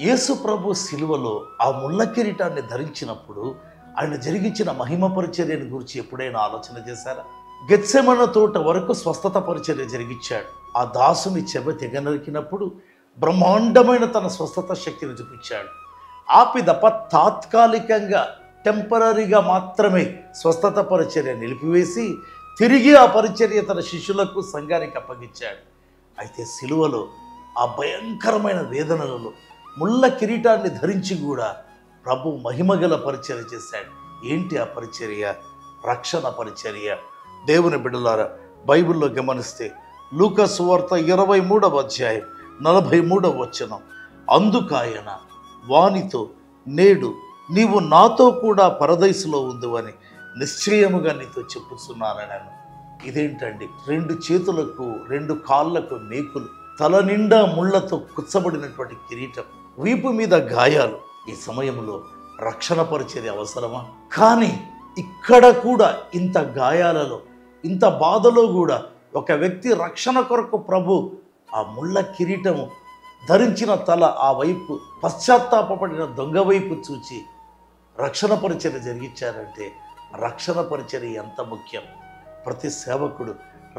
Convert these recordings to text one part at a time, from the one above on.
యేసు ప్రభు సిలువలో ఆ ముళ్ళ కిరీటాన్ని ధరించినప్పుడు ఆయన జరిగించిన మహిమ పరిచర్యను గురించి ఎప్పుడైనా ఆలోచన చేశారా? గెత్సెమన తోట వరకు స్వస్థత పరిచర్య జరిగించాడు. ఆ దాసుని చెవి తెగనరికినప్పుడు బ్రహ్మాండమైన తన స్వస్థత శక్తిని చూపించాడు. ఆపిదప తాత్కాలికంగా టెంపరీగా మాత్రమే స్వస్థత పరిచర్య నిలిపివేసి తిరిగి ఆ పరిచర్య తన శిష్యులకు సంఘానికి అప్పగించాడు. అయితే సిలువలో ఆ భయంకరమైన వేదనలలో ముళ్ళ కిరీటాన్ని ధరించి కూడా ప్రభు మహిమగల పరిచర్య చేశాడు. ఏంటి ఆ పరిచర్య? రక్షణ పరిచర్య. దేవుని బిడ్డలారా, బైబిల్లో గమనిస్తే లూకా సువార్త 23వ అధ్యాయం 43వ వచనం, అందుకాయన వానితో, నేడు నీవు నాతో కూడా పరదైసులో ఉందువని నిశ్చయముగా నీతో చెప్పుచున్నానని. ఇదేంటండి? 2 చేతులకు 2 కాళ్ళకు మేకులు, తల నిండా ముళ్ళతో కుచ్చబడినటువంటి కిరీటం, వీపు మీద గాయాలు. ఈ సమయంలో రక్షణ పరిచర్య అవసరమా? కానీ ఇక్కడ కూడా ఇంత గాయాలలో, ఇంత బాధలో కూడా ఒక వ్యక్తి రక్షణ కొరకు ప్రభు ఆ ముళ్ళ కిరీటము ధరించిన తల ఆ వైపు, పశ్చాత్తాపడిన దొంగ వైపు చూచి రక్షణ పరిచర్య జరిగించారంటే రక్షణ పరిచర్య ఎంత ముఖ్యం. ప్రతి సేవకుడు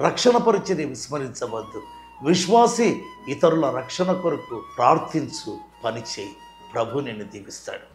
రక్షణ పరిచర్య విస్మరించవద్దు. విశ్వాసి ఇతరుల రక్షణ కొరకు ప్రార్థించు, పనిచేయి. ప్రభు నిన్ను దీవిస్తాడు.